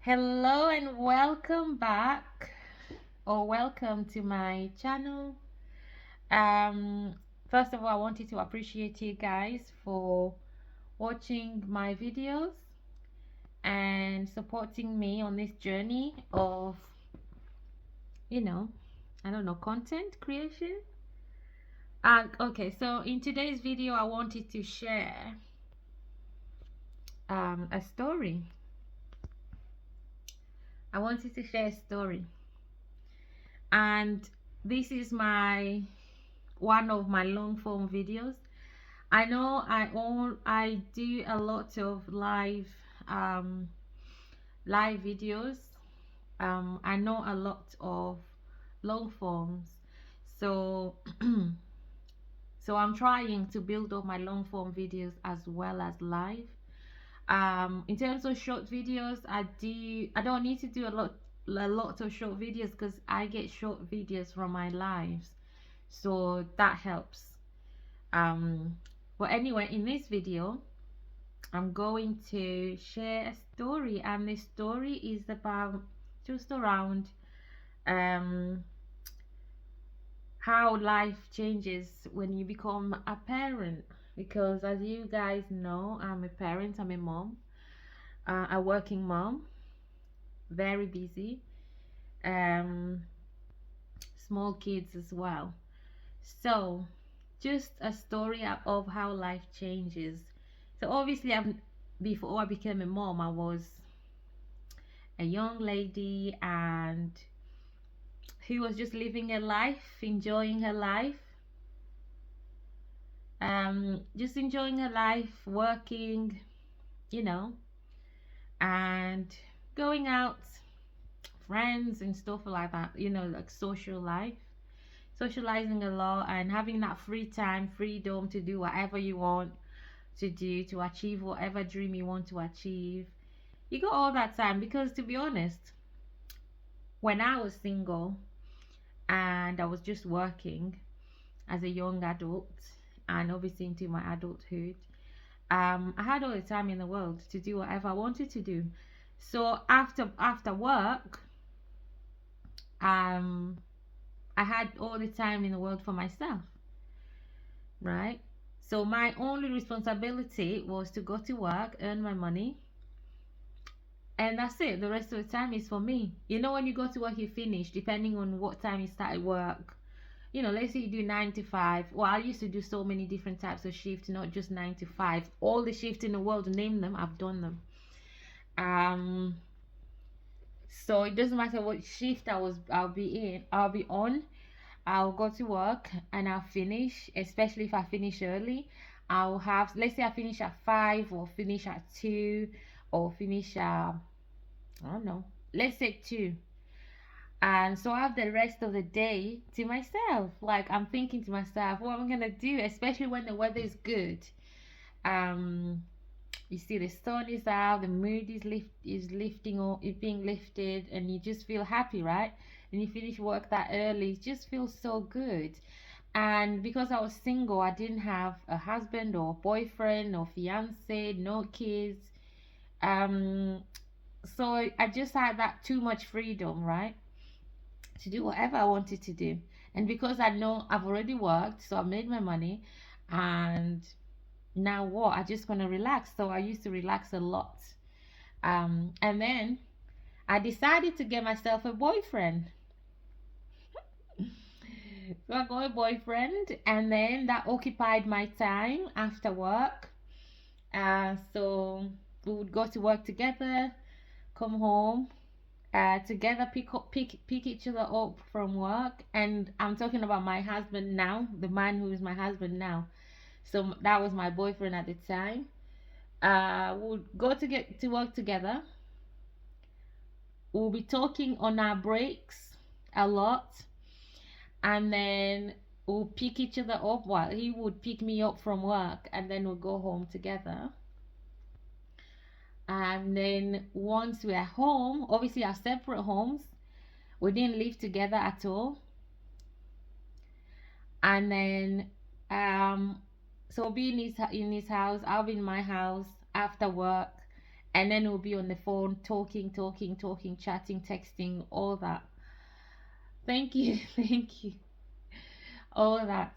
Hello and welcome back or welcome to my channel. Um First of all, I wanted to appreciate you guys for watching my videos and supporting me on this journey of, you know, I don't know, content creation. Okay, so in today's video I wanted to share a story. I wanted to share a story. And this is my one of my long form videos. I know I do a lot of um live videos. I know a lot of long forms. So so I'm trying to build up my long form videos as well as live. In terms of short videos, I don't need to do a lot of short videos because I get short videos from my lives. So that helps. um but anyway, in this video I'm going to share a story, and this story is about just around um how life changes when you become a parent. Because as you guys know, I'm a parent, I'm a mom, a working mom, very busy, um small kids as well. So just a story of how life changes. So obviously, before I became a mom, I was a young lady and who was just living her life, enjoying her life, just enjoying her life, working, you know, and going out, friends and stuff like that, like social life, socializing a lot and having that free time, freedom to do whatever you want to do, to achieve whatever dream you want to achieve. You got all that time because, to be honest, when I was single and I was just working as a young adult and obviously into my adulthood, I had all the time in the world to do whatever I wanted to do. So after work, um, I had all the time in the world for myself, right? So my only responsibility was to go to work, earn my money, and that's it. The rest of the time is for me. When you go to work, you finish, depending on what time you started work. Let's say you do 9 to 5. Well, I used to do so many different types of shifts, not just 9 to 5. All the shifts in the world, name them, I've done them. So it doesn't matter what shift I'll be on. I'll go to work and I'll finish, especially if I finish early. I'll have, let's say I finish at 5 or finish at 2 or finish I don't know, let's say 2. And so I have the rest of the day to myself. Like, I'm thinking to myself, what am I gonna do, especially when the weather is good. Um, you see the sun is out, the mood is lifting, or is being lifted, and you just feel happy, right? And you finish work that early, it just feels so good. And because I was single, I didn't have a husband or boyfriend or fiance, no kids. Um, so I just had that too much freedom, right? To do whatever I wanted to do. And because I know I've already worked, so I made my money, and now what? I just gonna relax. So I used to relax a lot. And then I decided to get myself a boyfriend. So I got a boyfriend, and then that occupied my time after work. So we would go to work together, come home, together, pick each other up from work. And I'm talking about my husband now, the man who is my husband now. So that was my boyfriend at the time. We'll go to get to work together. We'll be talking on our breaks a lot, and then we'll pick each other up. While he would pick me up from work, and then we'll go home together. And then once we're home, obviously our separate homes, we didn't live together at all. And then so be in his house, I'll be in my house after work, and then we'll be on the phone talking, chatting, texting, all that. Thank you, thank you, all that.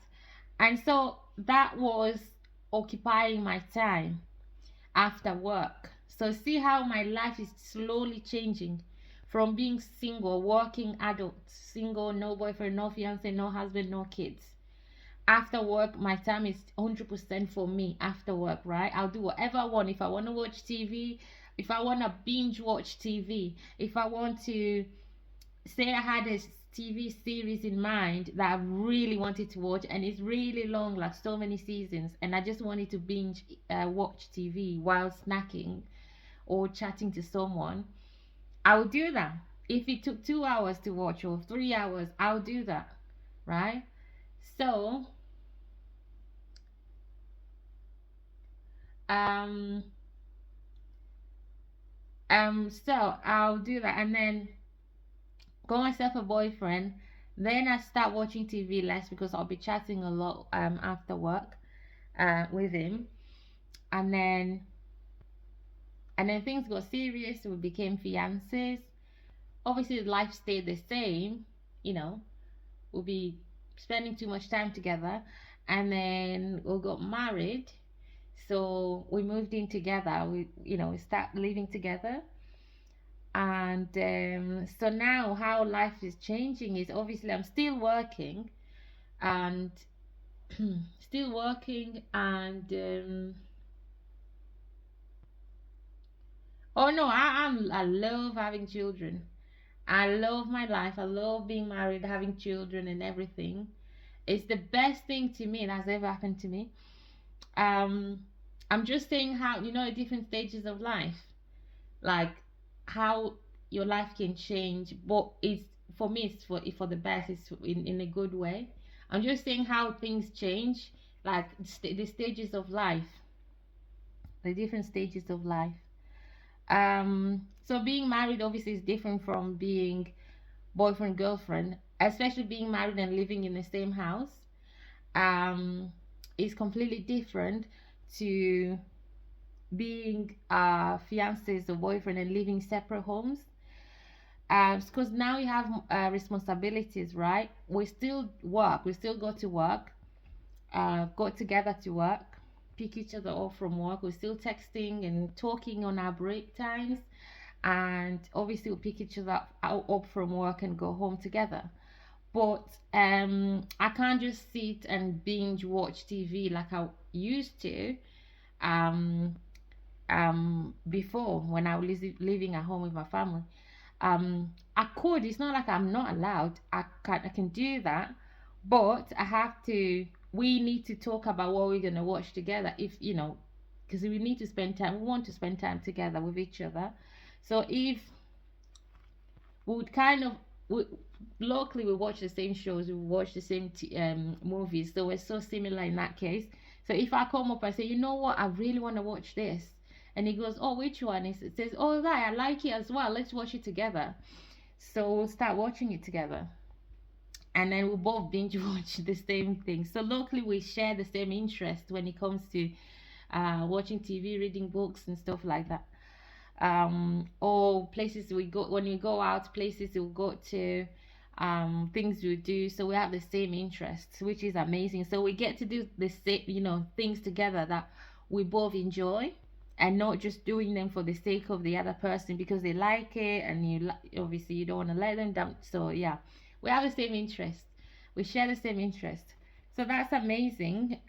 And so that was occupying my time after work. So see how my life is slowly changing from being single, working adult, single, no boyfriend, no fiance, no husband, no kids. After work, my time is 100% for me after work, right? I'll do whatever I want. If I want to watch TV, if I want to binge watch TV, if I want to say I had a TV series in mind that I really wanted to watch and it's really long, like so many seasons, and I just wanted to binge watch TV while snacking or chatting to someone, I would do that. If it took 2 hours to watch or 3 hours, I'll do that, right? So, um, so I'll do that, and then got myself a boyfriend. Then I start watching TV less because I'll be chatting a lot after work with him, and then things got serious. We became fiancés. Obviously, life stayed the same. You know, we'll be spending too much time together, and then we got married. So we moved in together. We start living together, and so now how life is changing is obviously I'm still working, and still working, and oh no, I love having children. I love my life. I love being married, having children, and everything. It's the best thing to me that has ever happened to me. um I'm just saying how, at different stages of life, like how your life can change, but it's, for me, it's for the best. It's in a good way. I'm just saying how things change, like the stages of life, the different stages of life. So being married obviously is different from being boyfriend girlfriend, especially being married and living in the same house. Is completely different to being fiancés or boyfriend and living separate homes. Because now you have responsibilities, right? We still work, we still go to work, go together to work, pick each other up from work. We're still texting and talking on our break times, and obviously we pick each other up from work and go home together. But I can't just sit and binge watch TV like I used to um, before, when I was living at home with my family. I could. It's not like I'm not allowed. I can do that, but I have to. We need to talk about what we're gonna watch together. If because we need to spend time. We want to spend time together with each other. So if we would kind of we, locally we watch the same shows, we watch the same movies, so we're so similar in that case. So if I come up and say, you know what, I really want to watch this, and he goes, oh, which one? It says, oh, right, I like it as well, let's watch it together. So we'll start watching it together, and then we'll both binge watch the same thing. So locally we share the same interest when it comes to watching TV, reading books, and stuff like that. Or places we go, when we go out, places we'll go to, things we do. So we have the same interests, which is amazing. So we get to do the same, things together that we both enjoy, and not just doing them for the sake of the other person because they like it, and obviously you don't want to let them down. So yeah, we have the same interest. We share the same interest. So that's amazing.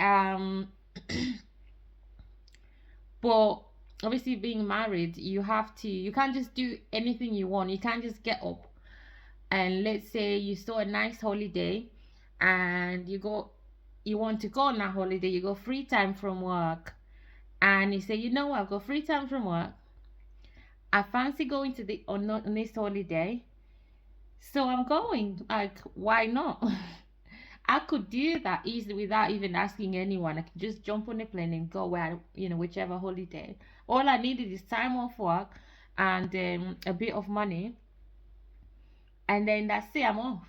But obviously being married, you can't just do anything you want. You can't just get up and, let's say you saw a nice holiday and you want to go on that holiday, you go free time from work, and you say, you know what, I've got free time from work, I fancy going to the on this holiday, so I'm going. Like, why not? I could do that easily without even asking anyone. I could just jump on a plane and go whichever holiday. All I needed is time off work and a bit of money, and then that's it. I'm off.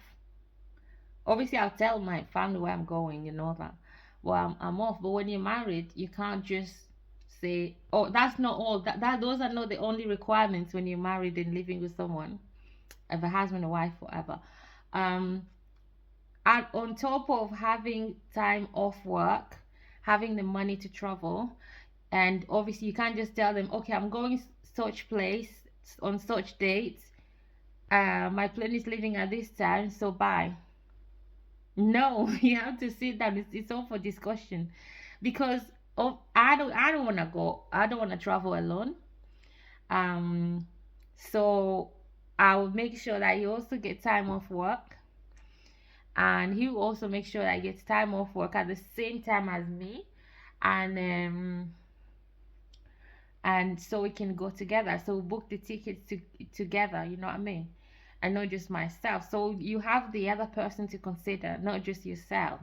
Obviously, I'll tell my family where I'm going and all that. Well, I'm off. But when you're married, you can't just say, oh, that's not all. That those are not the only requirements when you're married and living with someone, of a husband or wife, forever. Um, and on top of having time off work, having the money to travel, and obviously you can't just tell them, okay, I'm going such place on such dates. My plane is leaving at this time, so bye. No, you have to sit down. It's all for discussion, because I don't want to go. I don't want to travel alone. Um, so I'll make sure that you also get time off work, and he will also make sure that he gets time off work at the same time as me, and so we can go together. So we book the tickets together. You know what I mean? And not just myself. So you have the other person to consider, not just yourself.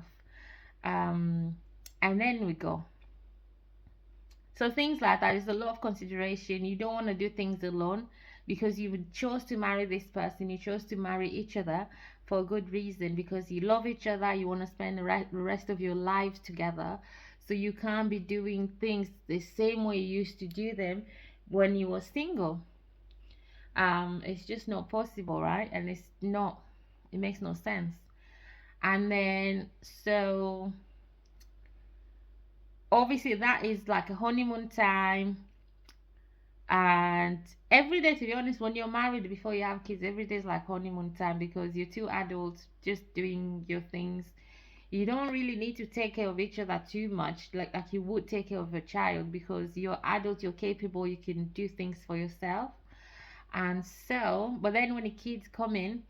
Um, and then we go. So things like that is a lot of consideration. You don't want to do things alone, because you chose to marry this person. You chose to marry each other for a good reason, because you love each other. You want to spend the rest of your lives together. So you can't be doing things the same way you used to do them when you were single. It's just not possible, right? And it makes no sense. And then, so obviously that is like a honeymoon time. And every day, to be honest, when you're married, before you have kids, every day is like honeymoon time, because you're two adults just doing your things. You don't really need to take care of each other too much, like you would take care of a child, because you're adult, you're capable, you can do things for yourself. And so, but then when the kids come in,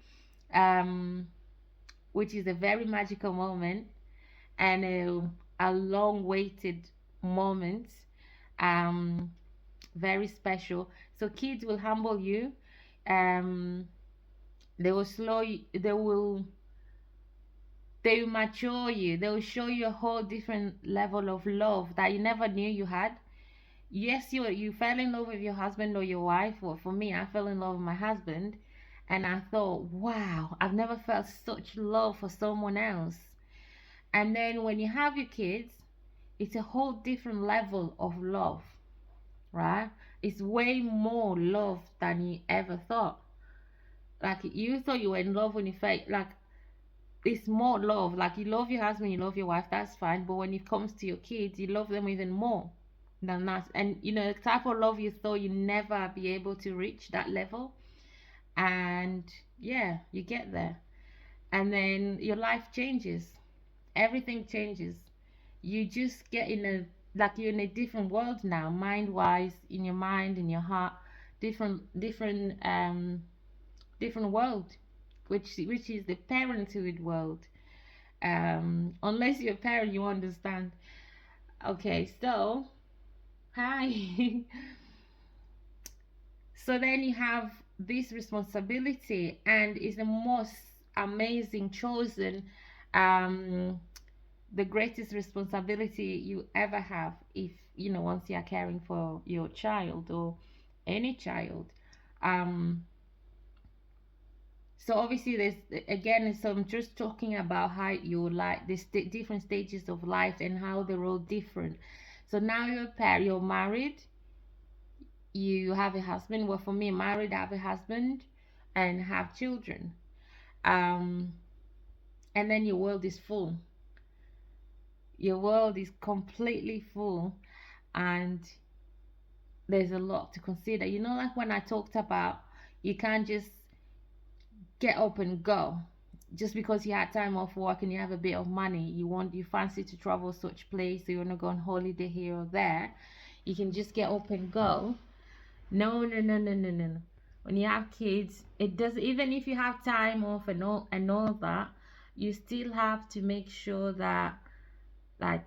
um which is a very magical moment, and a long waited moment, um very special. So kids will humble you. um they will slow you, they will mature you, they will show you a whole different level of love that you never knew you had. Yes, you fell in love with your husband or your wife. Or for me, I fell in love with my husband, and I thought, wow, I've never felt such love for someone else. And then when you have your kids, it's a whole different level of love, right? It's way more love than you ever thought. Like, you thought you were in love when you felt like, it's more love. Like, you love your husband, you love your wife, that's fine. But when it comes to your kids, you love them even more than that. And the type of love you thought you'd never be able to reach that level. And yeah, you get there. And then your life changes. Everything changes. You just get in a, like, you're in a different world now, mind wise, in your mind, in your heart. Different world, which is the parenthood world. Unless you're a parent, you understand. Okay, so hi. So then you have this responsibility, and it's the most amazing, chosen, um the greatest responsibility you ever have, if once you are caring for your child or any child. um so obviously, there's, again, so I'm just talking about how you like the different stages of life and how they're all different. So now you're married, you have a husband. Well, for me, married, I have a husband and have children. um and then your world is full. Your world is completely full, and there's a lot to consider. Like when I talked about, you can't just get up and go just because you had time off work and you have a bit of money. You fancy to travel such place, so you want to go on holiday here or there. You can just get up and go. No, no, no, no, no, no, no. When you have kids, it does. Even if you have time off and all that, you still have to make sure that, like,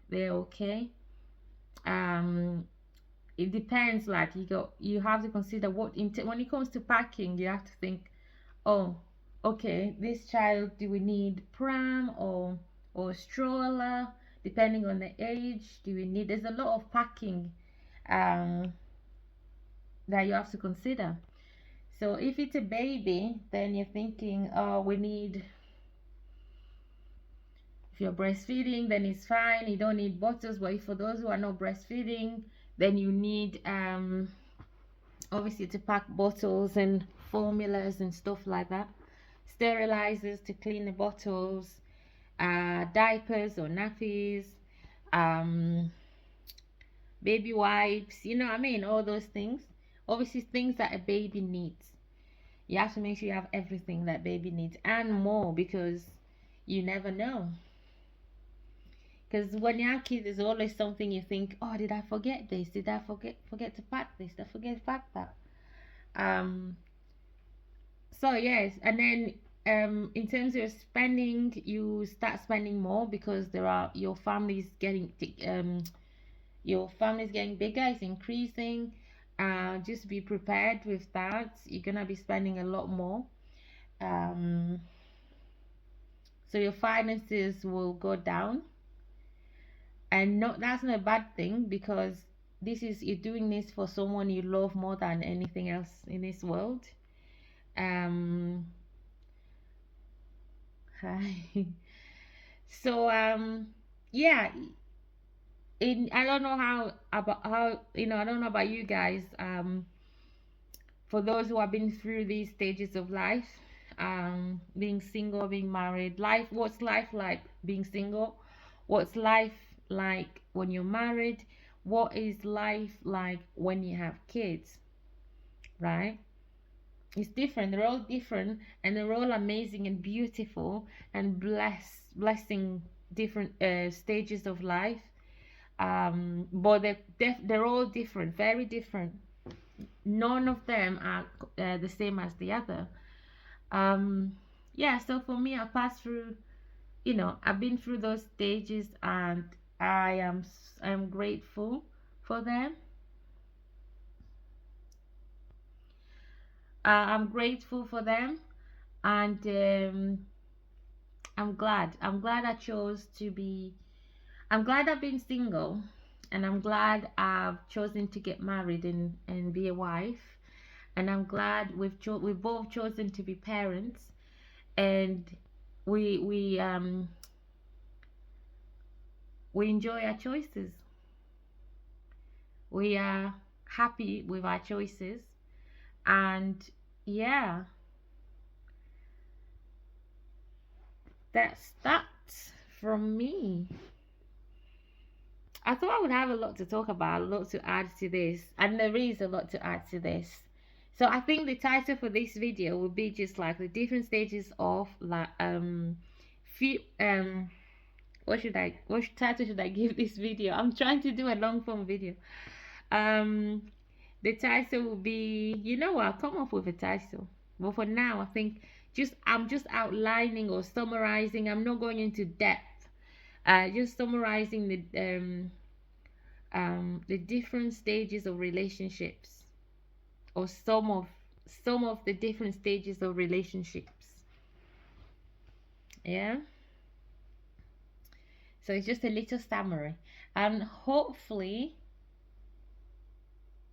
they're okay. It depends. Like, you have to consider when it comes to packing. You have to think, oh, okay, this child, do we need pram or stroller, depending on the age? There's a lot of packing um that you have to consider. So if it's a baby, then you're thinking, oh, we need, if you're breastfeeding, then it's fine, you don't need bottles. But for those who are not breastfeeding, Then you need obviously to pack bottles and formulas and stuff like that, sterilizers to clean the bottles, diapers or nappies, um, baby wipes, you know what I mean? All those things. Obviously, things that a baby needs. You have to make sure you have everything that baby needs and more, because you never know. Because when you're a kid, there's always something you think, oh, did I forget this? Did I forget to pack this? Did I forget to pack that? Um, so yes, and then in terms of spending, you start spending more because your family's getting bigger, it's increasing. Just be prepared with that. You're gonna be spending a lot more. Um, so your finances will go down, and that's not a bad thing, because you're doing this for someone you love more than anything else in this world. Um, hi. So yeah, I don't know I don't know about you guys. For those who have been through these stages of life, being single, being married, what's life like being single? What's life like when you're married? What is life like when you have kids? Right? It's different. They're all different, and they're all amazing and beautiful and blessing different stages of life. But they're all different, very different. None of them are the same as the other. Yeah, so for me, I passed through, I've been through those stages, and I am grateful for them. I'm grateful for them, and I'm glad I chose to be. I'm glad I've been single, and I'm glad I've chosen to get married and be a wife, and I'm glad we've both chosen to be parents, and we we enjoy our choices. We are happy with our choices, and yeah, that's that from me. I thought I would have a lot to talk about, a lot to add to this, and there is a lot to add to this. So I think the title for this video will be just like the different stages of like few what title should I give this video? I'm trying to do a long form video. Um the title will be, what, I'll come up with a title. But for now, I think I'm just outlining or summarizing. I'm not going into depth. Just summarizing the different stages of relationships, or some of the different stages of relationships. Yeah. So it's just a little summary, and hopefully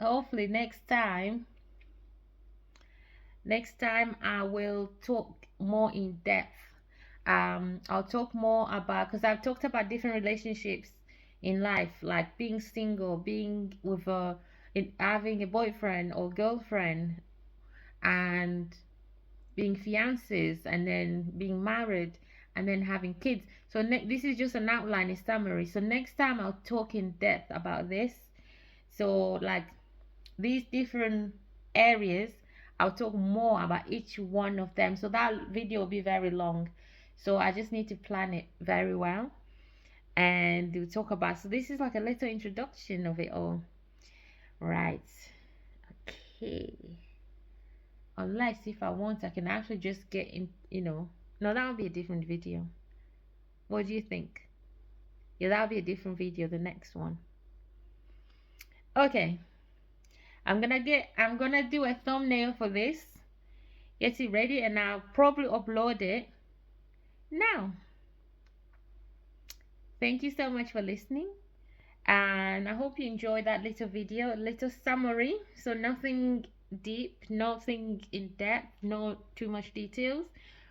next time I will talk more in depth. I'll talk more about, because I've talked about different relationships in life, like being single, being with having a boyfriend or girlfriend, and being fiancés, and then being married, and then having kids. So this is just an outline, a summary. So next time I'll talk in depth about this. So like these different areas, I'll talk more about each one of them. So that video will be very long. So I just need to plan it very well. And we'll talk about, so this is like a little introduction of it all. Right. Okay. Unless if I want, I can actually just get in, no, that would be a different video. What do you think? Yeah, that'll be a different video, the next one. Okay. I'm gonna do a thumbnail for this. Get it ready, and I'll probably upload it now. Thank you so much for listening, and I hope you enjoyed that little video, a little summary. So nothing deep, nothing in depth, no too much details,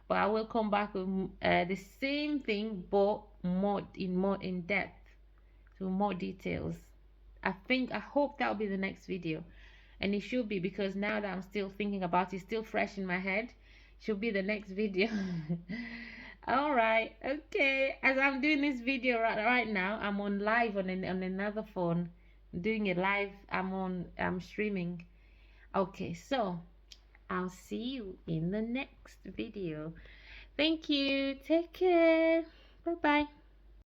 but I will come back with the same thing, but more in depth, so more details I hope that'll be the next video, and it should be, because now that I'm still thinking about it, still fresh in my head, should be the next video. All right, okay, as I'm doing this video right now, I'm on live on another phone, doing it live. I'm streaming. Okay, so I'll see you in the next video. Thank you, take care, bye bye.